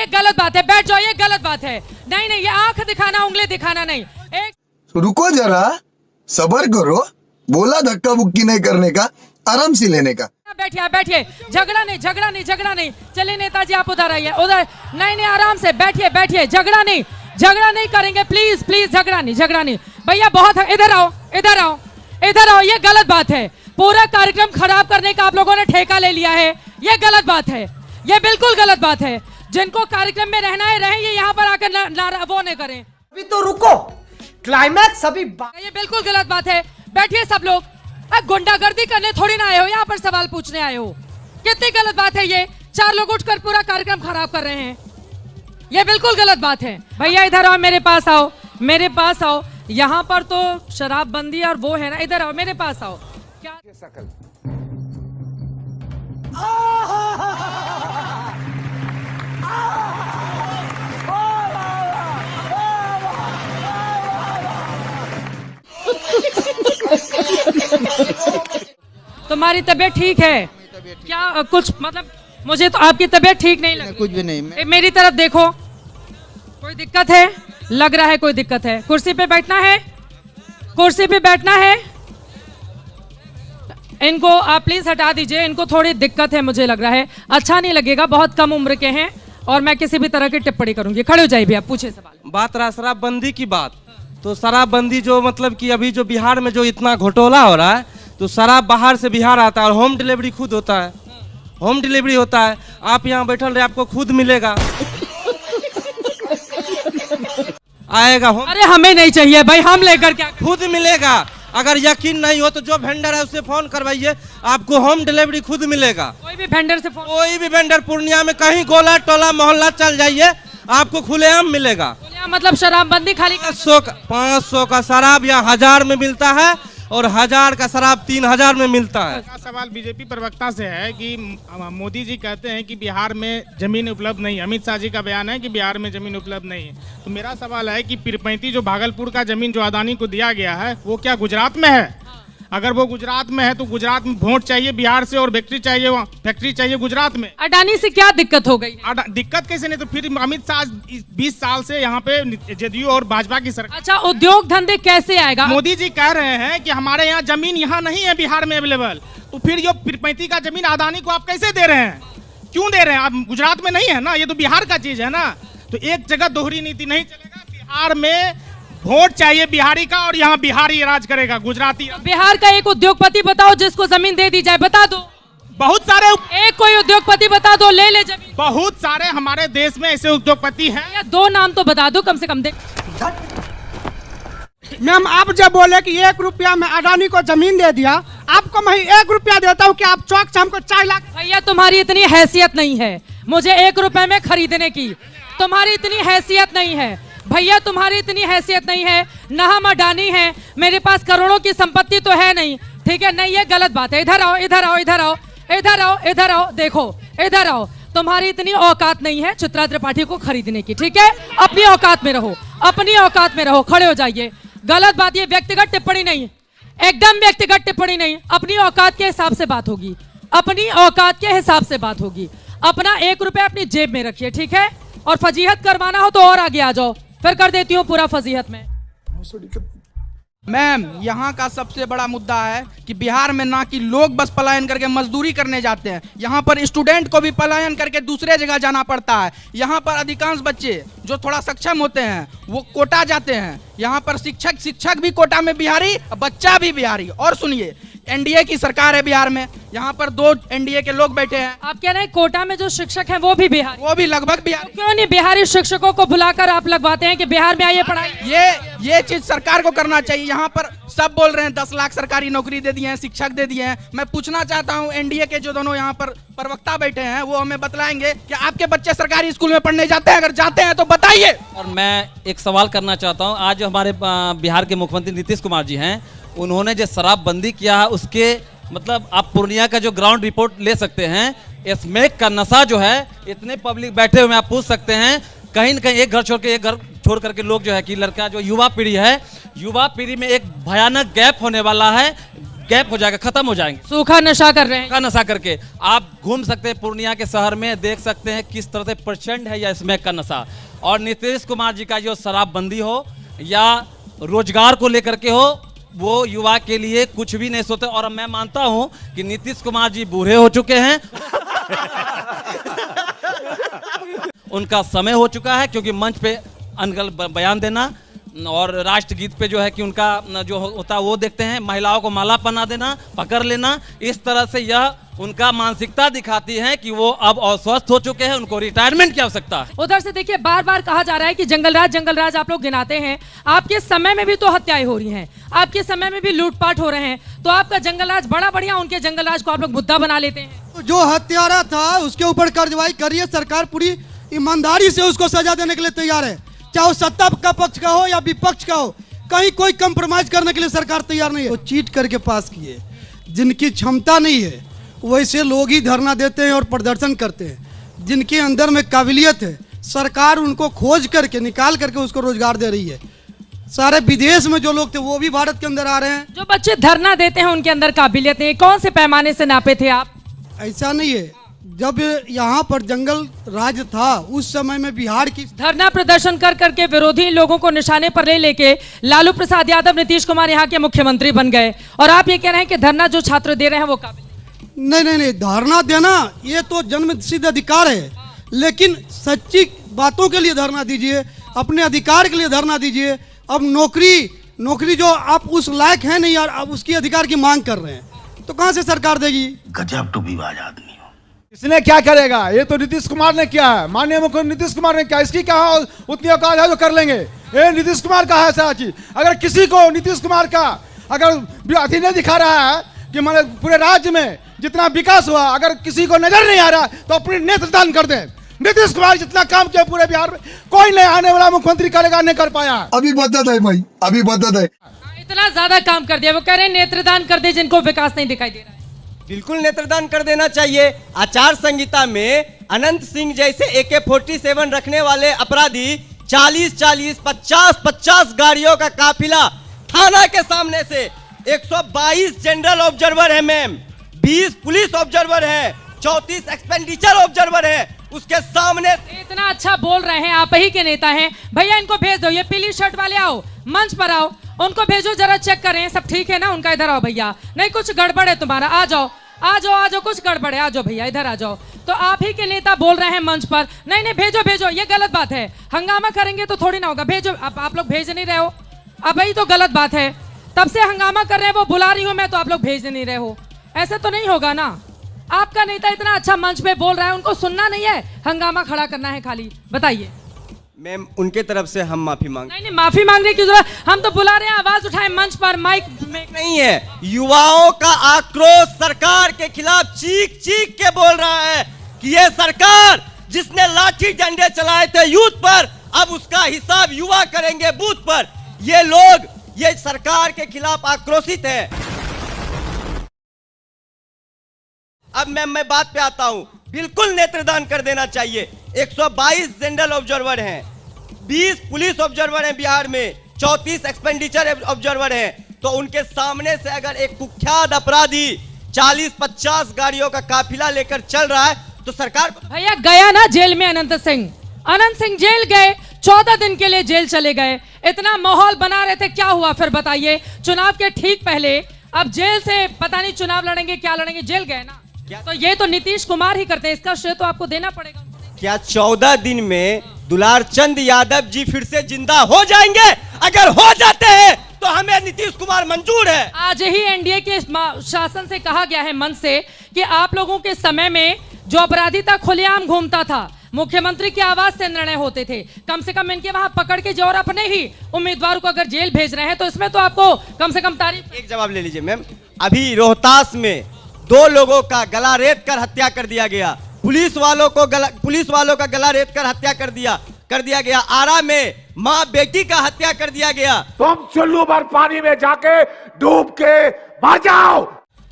ये गलत बात है, बैठ जाओ, ये गलत बात है। नहीं नहीं, ये आंख दिखाना, उंगली दिखाना नहीं। एक रुको जरा, सबर करो, बोला धक्का बुक्की नहीं करने का, आराम से लेने का। बैठिए, बैठिए, झगड़ा नहीं, झगड़ा नहीं, झगड़ा नहीं। चलिए नेताजी आप उधर आइए, उधर। नहीं नहीं, आराम से बैठिए, बैठिए, झगड़ा नहीं, झगड़ा नहीं करेंगे, प्लीज प्लीज, झगड़ा नहीं, झगड़ा नहीं। भैया बहुत, इधर आओ, इधर आओ, इधर आओ, ये गलत बात है। पूरा कार्यक्रम खराब करने का आप लोगों ने ठेका ले लिया है, ये गलत बात है, ये बिल्कुल गलत बात है। जिनको कार्यक्रम में रहना है रहें, ये यहाँ पर आकर वो नहीं करें। अभी तो रुको, क्लाइमैक्स अभी। ये बिल्कुल गलत बात है। बैठिए सब लोग, गुंडागर्दी करने थोड़ी ना आए हो, यहाँ पर सवाल पूछने आए हो। कितनी गलत बात है ये, 4 लोग उठकर पूरा कार्यक्रम खराब कर रहे हैं, ये बिल्कुल गलत बात है। भैया इधर आओ, मेरे पास आओ, मेरे पास आओ। यहाँ पर तो शराबबंदी और वो है ना, इधर आओ, मेरे पास आओ। क्या सकल तुम्हारी तबीयत ठीक है क्या? कुछ मतलब मुझे तो आपकी तबीयत ठीक नहीं लगी। कुछ भी नहीं। मेरी तरफ देखो, कोई दिक्कत है? लग रहा है कोई दिक्कत है। कुर्सी पे बैठना है, कुर्सी पे बैठना है। इनको आप प्लीज हटा दीजिए, इनको थोड़ी दिक्कत है मुझे लग रहा है, अच्छा नहीं लगेगा। बहुत कम उम्र के हैं और मैं किसी भी तरह की टिप्पणी करूंगी। खड़े हो जाइए भी, आप पूछे सवाल। बात रहा शराबबंदी की बात, तो शराबबंदी जो मतलब कि अभी जो बिहार में जो इतना घोटाला हो रहा है, तो शराब बाहर से बिहार आता है और होम डिलीवरी खुद होता है, होम डिलीवरी होता है। आप यहाँ बैठल रहे, आपको खुद मिलेगा, आएगा होम। अरे हमें नहीं चाहिए भाई, हम लेकर क्या, खुद मिलेगा। अगर यकीन नहीं हो तो जो वेंडर है उससे फोन करवाइए, आपको होम डिलीवरी खुद मिलेगा। कोई भी वेंडर से फोन, कोई भी वेंडर पूर्णिया में कहीं गोला टोला मोहल्ला चल जाइए, आपको खुलेआम मिलेगा। मतलब शराबबंदी खाली 500 का शराब या 1000 में मिलता है और 1000 का शराब 3000 में मिलता है। सवाल बीजेपी प्रवक्ता से है कि मोदी जी कहते हैं कि बिहार में जमीन उपलब्ध नहीं है। अमित शाह जी का बयान है कि बिहार में जमीन उपलब्ध नहीं है। तो मेरा सवाल है कि पीरपैंती जो भागलपुर का जमीन जो अदानी को दिया गया है, वो क्या गुजरात में है? अगर वो गुजरात में है तो गुजरात में वोट चाहिए बिहार से और फैक्ट्री चाहिए गुजरात में। अडानी से क्या दिक्कत हो गई? दिक्कत कैसे नहीं, तो फिर अमित शाह 20 साल से यहाँ पे जदयू और भाजपा की सरकार। अच्छा, उद्योग धंधे कैसे आएगा? मोदी जी कह रहे हैं कि हमारे यहाँ जमीन यहाँ नहीं है बिहार में अवेलेबल, तो फिर ये पीरपैंती का जमीन अदानी को आप कैसे दे रहे हैं? क्यों दे रहे हैं? आप गुजरात में नहीं है ना, ये तो बिहार का चीज है ना। तो एक जगह दोहरी नीति नहीं चलेगा। बिहार में वोट चाहिए बिहारी का और यहाँ बिहारी राज करेगा, गुजराती। बिहार का एक उद्योगपति बताओ जिसको जमीन दे दी जाए, बता दो। बहुत सारे, एक कोई उद्योगपति बता दो, ले ले जमीन। बहुत सारे हमारे देश में ऐसे उद्योगपति हैं। या 2 नाम तो बता दो कम से कम। मैम आप जब बोले कि 1 रुपया में अडानी को जमीन दे दिया, आपको मैं 1 रुपया देता हूँ कि आप चौक से हमको 4 लाख। भैया तुम्हारी इतनी हैसियत नहीं है मुझे 1 रुपए में खरीदने की, तुम्हारी इतनी हैसियत नहीं है भैया, तुम्हारी इतनी हैसियत नहीं है। ना हम अडानी हैं, मेरे पास करोड़ों की संपत्ति तो है नहीं, ठीक है? नहीं, ये गलत बात है। इधर आओ, इधर आओ, इधर आओ, इधर आओ, इधर आओ, देखो इधर आओ। तुम्हारी इतनी औकात नहीं है चित्रा त्रिपाठी को खरीदने की, ठीक है? अपनी औकात में रहो, अपनी औकात में रहो। खड़े हो जाइए। गलत बात, ये व्यक्तिगत टिप्पणी नहीं, एकदम व्यक्तिगत टिप्पणी नहीं। अपनी औकात के हिसाब से बात होगी, अपनी औकात के हिसाब से बात होगी। अपना 1 रुपया अपनी जेब में रखिए, ठीक है? और फजीहत करवाना हो तो और आगे आ जाओ, फिर कर देती हूँ पूरा फजीहत में। मैम यहाँ का सबसे बड़ा मुद्दा है कि बिहार में ना कि लोग बस पलायन करके मजदूरी करने जाते हैं, यहाँ पर स्टूडेंट को भी पलायन करके दूसरे जगह जाना पड़ता है। यहाँ पर अधिकांश बच्चे जो थोड़ा सक्षम होते हैं वो कोटा जाते हैं। यहाँ पर शिक्षक भी कोटा में बिहारी, बच्चा भी बिहारी। और सुनिए, एनडीए की सरकार है बिहार में, यहाँ पर 2 एनडीए के लोग बैठे हैं। आप कह रहे हैं कोटा में जो शिक्षक हैं वो भी बिहारी? वो भी लगभग बिहारी। क्यों नहीं बिहारी शिक्षकों को बुलाकर आप लगवाते हैं कि बिहार में आइए पढ़ाई? ये चीज सरकार को करना चाहिए। यहाँ पर सब बोल रहे हैं 10 लाख सरकारी नौकरी दे दिए हैं, शिक्षक दे दिए हैं। मैं पूछना चाहता हूँ एनडीए के जो दोनों यहाँ पर प्रवक्ता बैठे हैं, वो हमें बतलाएंगे कि आपके बच्चे सरकारी स्कूल में पढ़ने जाते हैं? अगर जाते हैं तो बताइए। और मैं एक सवाल करना चाहता हूँ। आज जो हमारे बिहार के मुख्यमंत्री नीतीश कुमार जी हैं, उन्होंने जो शराबबंदी किया है उसके मतलब आप पूर्णिया का जो ग्राउंड रिपोर्ट ले सकते हैं। स्मैक का नशा जो है, इतने पब्लिक बैठे हुए आप पूछ सकते हैं, कहीं न कहीं एक घर छोड़ करके लोग जो है कि लड़का जो युवा पीढ़ी है, युवा पीढ़ी में एक भयानक गैप होने वाला है। गैप हो जाएगा, खत्म हो जाएंगे। सूखा नशा कर रहे हैं। का नशा करके आप घूम सकते हैं पूर्णिया के शहर में, देख सकते हैं किस तरह से प्रचंड है यह स्मैक का नशा। और नीतीश कुमार जी का जो शराबबंदी हो या रोजगार को लेकर के हो, वो युवा के लिए कुछ भी नहीं सोचते। और मैं मानता हूं कि नीतीश कुमार जी बूढ़े हो चुके हैं उनका समय हो चुका है, क्योंकि मंच पे अनगल बयान देना और राष्ट्रगीत पे जो है कि उनका जो होता है वो देखते हैं, महिलाओं को माला पहना देना, पकड़ लेना, इस तरह से यह उनका मानसिकता दिखाती है कि वो अब अस्वस्थ हो चुके हैं, उनको रिटायरमेंट की आवश्यकता है। उधर से देखिए बार बार कहा जा रहा है कि जंगल राज आप लोग गिनाते हैं, आपके समय में भी तो हत्याएं हो रही हैं, आपके समय में भी लूटपाट हो रहे हैं, तो आपका जंगल राज बड़ा बढ़िया, उनके जंगल राज को आप लोग मुद्दा बना लेते हैं। जो हत्यारा था उसके ऊपर कार्रवाई करिए, सरकार पूरी ईमानदारी से उसको सजा देने के लिए तैयार है, चाहे वो सत्ता का पक्ष का हो या विपक्ष का हो, कहीं कोई कंप्रोमाइज करने के लिए सरकार तैयार नहीं है। वो चीट करके पास किए, जिनकी क्षमता नहीं है वैसे लोग ही धरना देते हैं और प्रदर्शन करते हैं। जिनके अंदर में काबिलियत है सरकार उनको खोज करके निकाल करके उसको रोजगार दे रही है। सारे विदेश में जो लोग थे वो भी भारत के अंदर आ रहे हैं। जो बच्चे धरना देते हैं उनके अंदर काबिलियत है, कौन से पैमाने से नापे थे आप? ऐसा नहीं है, जब यहाँ पर जंगल राज था उस समय में बिहार की धरना प्रदर्शन कर करके विरोधी लोगों को निशाने पर ले लेके लालू प्रसाद यादव, नीतीश कुमार यहाँ के मुख्यमंत्री बन गए, और आप ये कह रहे हैं कि धरना जो छात्र दे रहे हैं वो काबिल? नहीं, धरना देना ये तो जन्मसिद्ध अधिकार है, लेकिन सच्ची बातों के लिए धरना दीजिए, अपने अधिकार के लिए धरना दीजिए। अब नौकरी जो आप उस लायक है नहीं और अब उसकी अधिकार की मांग कर रहे हैं तो कहां से सरकार देगी? गजब टूपीबाज आदमी हो। इसने क्या करेगा? ये तो नीतीश कुमार ने किया है, माननीय मुख्यमंत्री नीतीश कुमार ने किया। इसकी क्या उतनी औकात है जो कर लेंगे? ये नीतीश कुमार का है सारा चीज। अगर किसी को नीतीश कुमार का अगर अथी नहीं दिखा रहा है कि माने पूरे राज्य में जितना विकास हुआ, अगर किसी को नजर नहीं आ रहा तो अपने नेत्रदान कर दे। नीतीश कुमार जितना काम किया पूरे बिहार में कोई नहीं आने वाला मुख्यमंत्री करेगा, नहीं कर पाया। अभी बता है भाई, अभी बता है, इतना ज्यादा काम कर दिया, वो कह रहे हैं नेत्रदान कर दे जिनको विकास नहीं दिखाई दे रहा है। बिल्कुल नेत्रदान कर देना चाहिए। आचार संहिता में अनंत सिंह जैसे AK-47 रखने वाले अपराधी 40-40, 50-50 गाड़ियों का काफिला थाना के सामने से 122 जनरल ऑब्जर्वर है मैम, 20 पुलिस ऑब्जर्वर है, 34 एक्सपेंडिचर ऑब्जर्वर है, उसके सामने। इतना अच्छा बोल रहे हैं, आप ही के नेता हैं भैया, इनको भेज दो, ये पीली शर्ट वाले आओ, मंच पर आओ, उनको भेजो, जरा चेक करें सब ठीक है ना उनका। इधर आओ भैया, नहीं कुछ गड़बड़ है तुम्हारा, आ जाओ आ जाओ आ जाओ, कुछ गड़बड़ है, आ जाओ भैया इधर आ जाओ। तो आप ही के नेता बोल रहे हैं मंच पर, नहीं नहीं भेजो भेजो, ये गलत बात है, हंगामा करेंगे तो थोड़ी ना होगा, भेजो। आप लोग भेज नहीं रहे हो, अब भाई तो गलत बात है, तब से हंगामा कर रहे हैं, वो बुला रही हूँ मैं तो आप लोग भेज नहीं रहे हो, ऐसे तो नहीं होगा ना। आपका नेता इतना अच्छा मंच पे बोल रहा है, उनको सुनना नहीं है, हंगामा खड़ा करना है खाली, बताइए। मैम उनके तरफ से हम माफी मांग नहीं माफी मांगने की जरूरत, हम तो बुला रहे हैं, आवाज उठाएं मंच पर, माइक नहीं है। युवाओं का आक्रोश सरकार के खिलाफ चीख चीख के बोल रहा है कि ये सरकार जिसने लाठी डंडे चलाए थे यूथ पर, अब उसका हिसाब युवा करेंगे बूथ पर। ये लोग ये सरकार के खिलाफ आक्रोशित है। अब मैं बात पे आता हूं, बिल्कुल नेत्रदान कर देना चाहिए। 122 जनरल ऑब्जर्वर हैं, 20 पुलिस ऑब्जर्वर हैं बिहार में, 34 एक्सपेंडिचर ऑब्जर्वर हैं, तो उनके सामने से अगर एक कुख्यात अपराधी 40-50 गाड़ियों का काफिला लेकर चल रहा है तो सरकार भैया गया ना जेल में अनंत सिंह जेल गए, 14 दिन के लिए जेल चले गए, इतना माहौल बना रहे थे, क्या हुआ फिर बताइए? चुनाव के ठीक पहले अब जेल से पता नहीं चुनाव लड़ेंगे क्या लड़ेंगे, जेल गए ना, तो ये तो नीतीश कुमार ही करते हैं, इसका श्रेय तो आपको देना पड़ेगा। क्या 14 दिन में दुलार चंद यादव जी फिर से जिंदा हो जाएंगे? अगर हो जाते हैं तो हमें नीतीश कुमार मंजूर है। आज ही एनडीए के शासन से कहा गया है मन से कि आप लोगों के समय में जो अपराधी था खुलेआम घूमता था, मुख्यमंत्री की आवाज से निर्णय होते थे, कम से कम इनके वहां पकड़ के जो और अपने ही उम्मीदवार को अगर जेल भेज रहे हैं तो इसमें तो आपको कम से कम तारीफ। एक जवाब ले लीजिए मैम। अभी रोहतास में 2 लोगों का गला रेत कर हत्या कर दिया गया, पुलिस वालों का गला रेत कर हत्या कर दिया गया। आरा में माँ बेटी का हत्या कर दिया गया। तुम चुल्लू भर पानी में जाके डूब के बचाओ।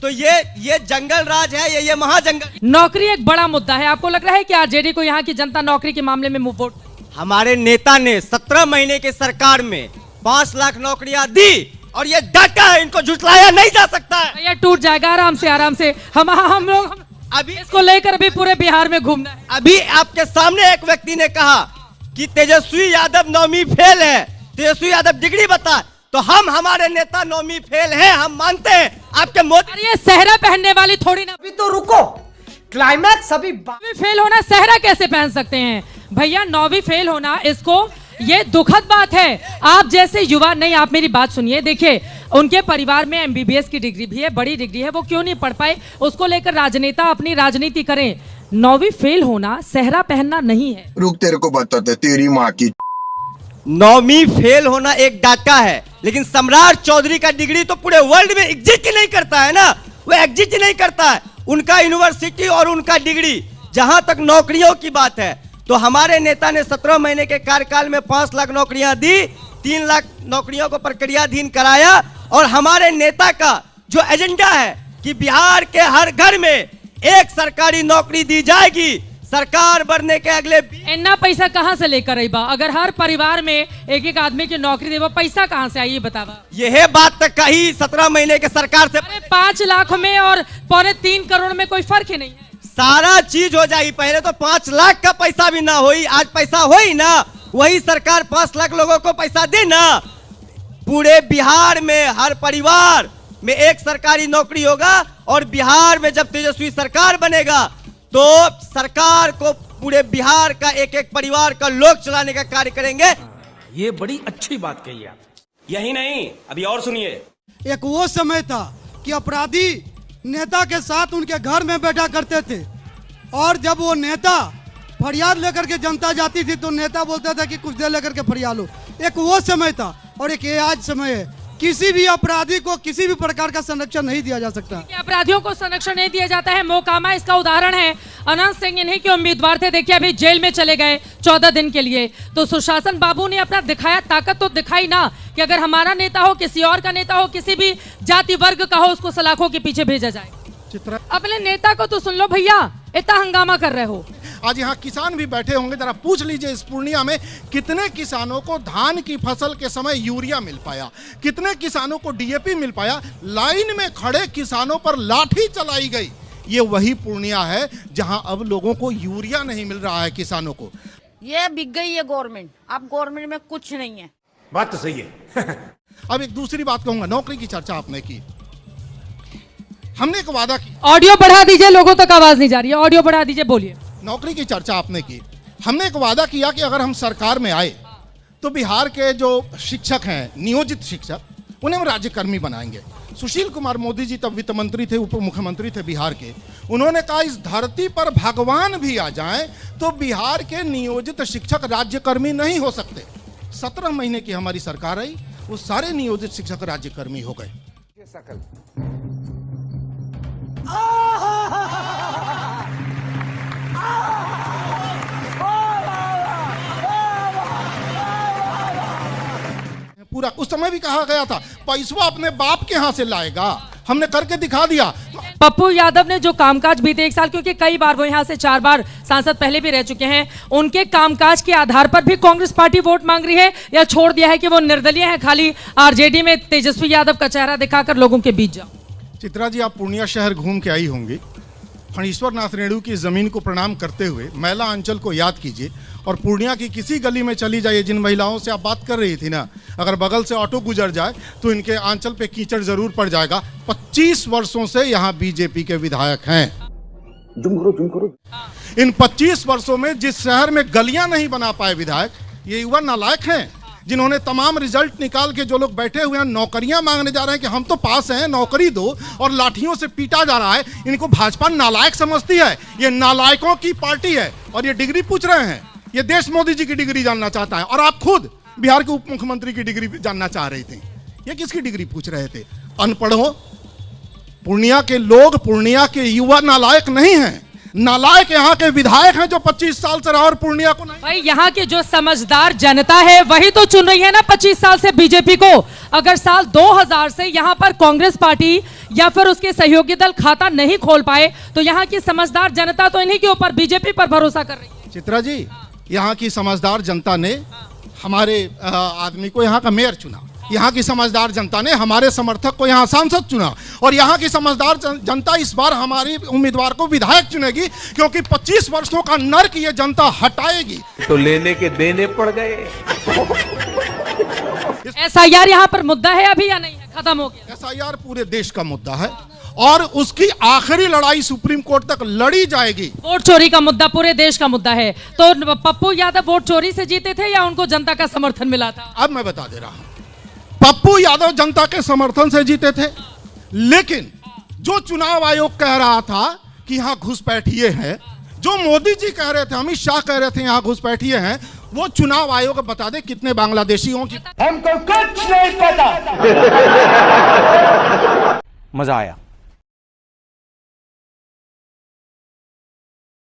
तो ये जंगल राज है, ये महाजंगल। नौकरी एक बड़ा मुद्दा है, आपको लग रहा है कि आरजेडी को यहाँ की जनता नौकरी के मामले में मुंह वोट? हमारे नेता ने 17 महीने के सरकार में 5 लाख नौकरियां दी और ये डाटा है, इनको झुठलाया नहीं जा सकता है। भैया टूट जाएगा आराम से हम लोग अभी इसको लेकर भी पूरे बिहार में घूमना है। अभी आपके सामने एक व्यक्ति ने कहा कि तेजस्वी यादव नौवीं फेल है, तेजस्वी यादव डिग्री बता, तो हम हमारे नेता नौवीं फेल हैं, हम मानते हैं। आपके मोदी ये सेहरा पहनने वाली थोड़ी ना। अभी तो रुको, क्लाइमैक्स अभी फेल होना सेहरा कैसे पहन सकते हैं भैया? 9वीं फेल होना, इसको ये दुखद बात है। आप जैसे युवा, नहीं आप मेरी बात सुनिए, देखिए उनके परिवार में एमबीबीएस की डिग्री भी है, बड़ी डिग्री है, वो क्यों नहीं पढ़ पाए, उसको लेकर राजनेता अपनी राजनीति करें। 9वीं फेल होना सेहरा पहनना नहीं है। रुक, तेरे को बताते तेरी माँ की। 9वीं फेल होना एक डाटा है, लेकिन सम्राट चौधरी का डिग्री तो पूरे वर्ल्ड में एग्जिस्ट ही नहीं करता है ना, वो एग्जिस्ट ही नहीं करता है। उनका यूनिवर्सिटी और उनका डिग्री। जहां तक नौकरियों की बात है, तो हमारे नेता ने 17 महीने के कार्यकाल में 5 लाख नौकरियां दी, 3 लाख नौकरियों को प्रक्रियाधीन कराया। और हमारे नेता का जो एजेंडा है कि बिहार के हर घर में एक सरकारी नौकरी दी जाएगी, सरकार बनने के अगले। इतना पैसा कहां से लेकर आई बा? अगर हर परिवार में एक एक आदमी की नौकरी दे, वो पैसा कहां से आई ये बतावा। यह बात तक कही 17 महीने के सरकार से। 5 लाख में और 3.25 करोड़ में कोई फर्क ही नहीं है। सारा चीज हो जाएगी। पहले तो 5 लाख का पैसा भी ना होई, आज पैसा होई ना, वही सरकार 5 लाख लोगों को पैसा दे ना। पूरे बिहार में हर परिवार में एक सरकारी नौकरी होगा, और बिहार में जब तेजस्वी सरकार बनेगा तो सरकार को पूरे बिहार का एक एक परिवार का लोग चलाने का कार्य करेंगे। ये बड़ी अच्छी बात कही आप। यही नहीं, अभी और सुनिए। एक वो समय था कि अपराधी नेता के साथ उनके घर में बैठा करते थे, और जब वो नेता फरियाद लेकर के जनता जाती थी तो नेता बोलता था कि कुछ देर लेकर के फरियाद लो। एक वो समय था, और एक ये आज समय है। किसी भी अपराधी को किसी भी प्रकार का संरक्षण नहीं दिया जा सकता। अपराधियों को संरक्षण नहीं दिया जाता है। मोकामा इसका उदाहरण है। अनंत सिंह इन्हीं के उम्मीदवार थे, देखिए अभी जेल में चले गए 14 दिन के लिए। तो सुशासन बाबू ने अपना दिखाया, ताकत तो दिखाई ना, कि अगर हमारा नेता हो, किसी और का नेता हो, किसी भी जाति वर्ग का हो, उसको सलाखों के पीछे भेजा जाए। अपने नेता को तो सुन लो भैया, इतना हंगामा कर रहे हो। आज यहाँ किसान भी बैठे होंगे, जरा पूछ लीजिए इस पूर्णिया में कितने किसानों को धान की फसल के समय यूरिया मिल पाया, कितने किसानों को डीएपी मिल पाया। लाइन में खड़े किसानों पर लाठी चलाई गई। ये वही पूर्णिया है जहां अब लोगों को यूरिया नहीं मिल रहा है, किसानों को। ये बिक गई है गवर्नमेंट, अब गवर्नमेंट में कुछ नहीं है। बात तो सही है। अब एक दूसरी बात कहूंगा, नौकरी की चर्चा आपने की, हमने एक वादा किया। ऑडियो बढ़ा दीजिए, लोगों तक आवाज नहीं जा रही है, ऑडियो बढ़ा दीजिए, बोलिए। नौकरी की चर्चा आपने की, हमने एक वादा किया कि अगर हम सरकार में आए तो बिहार के जो शिक्षक हैं, नियोजित शिक्षक, उन्हें हम राज्यकर्मी बनाएंगे। सुशील कुमार मोदी जी तब वित्त मंत्री थे, उप मुख्यमंत्री थे बिहार के। उन्होंने कहा इस धरती पर भगवान भी आ जाएं तो बिहार के नियोजित शिक्षक राज्यकर्मी नहीं हो सकते। 17 महीने की हमारी सरकार आई, वो सारे नियोजित शिक्षक राज्यकर्मी हो गए। पूरा उस समय भी कहा गया था पैसा अपने बाप के यहाँ से लाएगा, हमने करके दिखा दिया। पप्पू यादव ने जो कामकाज बीते 1 साल, क्योंकि कई बार वो यहाँ से 4 बार सांसद पहले भी रह चुके हैं, उनके कामकाज के आधार पर भी कांग्रेस पार्टी वोट मांग रही है, या छोड़ दिया है कि वो निर्दलीय है, खाली आरजेडी में तेजस्वी यादव का चेहरा दिखाकर लोगों के बीच जाओ। चित्रा जी, आप पूर्णिया शहर घूम के आई होंगी। फणीश्वर नाथ रेणु की जमीन को प्रणाम करते हुए मैला अंचल को याद कीजिए, और पूर्णिया की किसी गली में चली जाइए। जिन महिलाओं से आप बात कर रही थी ना, अगर बगल से ऑटो गुजर जाए तो इनके आंचल पे कीचड़ जरूर पड़ जाएगा। 25 वर्षों से यहाँ बीजेपी के विधायक हैं। जुम करो। इन 25 वर्षों में जिस शहर में गलियां नहीं बना पाए विधायक, ये युवा नालायक हैं, जिन्होंने तमाम रिजल्ट निकाल के जो लोग बैठे हुए हैं नौकरियां मांगने जा रहे हैं कि हम तो पास हैं, नौकरी दो, और लाठियों से पीटा जा रहा है। इनको भाजपा नालायक समझती है। ये नालायकों की पार्टी है, और ये डिग्री पूछ रहे हैं। ये देश मोदी जी की डिग्री जानना चाहता है, और आप खुद बिहार के उप मुख्यमंत्री की डिग्री जानना चाह रहे थे। ये किसकी डिग्री पूछ रहे थे? अनपढ़ों। पूर्णिया के लोग, पूर्णिया के युवा नालायक नहीं हैं। नालायक यहाँ के विधायक हैं जो 25 साल से रहा और पूर्णिया को नहीं। भाई यहाँ की जो समझदार जनता है वही तो चुन रही है ना 25 साल से बीजेपी को। अगर साल 2000 से यहाँ पर कांग्रेस पार्टी या फिर उसके सहयोगी दल खाता नहीं खोल पाए, तो यहाँ की समझदार जनता तो इन्हीं के ऊपर, बीजेपी पर भरोसा कर रही है। चित्रा जी, यहाँ की समझदार जनता ने हमारे आदमी को यहाँ का मेयर चुना। यहाँ की समझदार जनता ने हमारे समर्थक को यहाँ सांसद चुना और यहाँ की समझदार जनता इस बार हमारी उम्मीदवार को विधायक चुनेगी, क्योंकि 25 वर्षों का नर्क ये जनता हटाएगी। तो लेने के देने पड़ गए। SIR यहाँ पर मुद्दा है अभी या नहीं है, खत्म हो गया? SIR पूरे देश का मुद्दा है और उसकी आखिरी लड़ाई सुप्रीम कोर्ट तक लड़ी जाएगी। वोट चोरी का मुद्दा पूरे देश का मुद्दा है। तो पप्पू यादव वोट चोरी से जीते थे या उनको जनता का समर्थन मिला था? अब मैं बता दे रहा हूं, पप्पू यादव जनता के समर्थन से जीते थे, लेकिन जो चुनाव आयोग कह रहा था कि यहाँ घुसपैठिए हैं, जो मोदी जी कह रहे थे, अमित शाह कह रहे थे यहाँ घुसपैठिए हैं, वो चुनाव आयोग बता दे कितने बांग्लादेशियों की। हमको कुछ नहीं पता। मजा आया।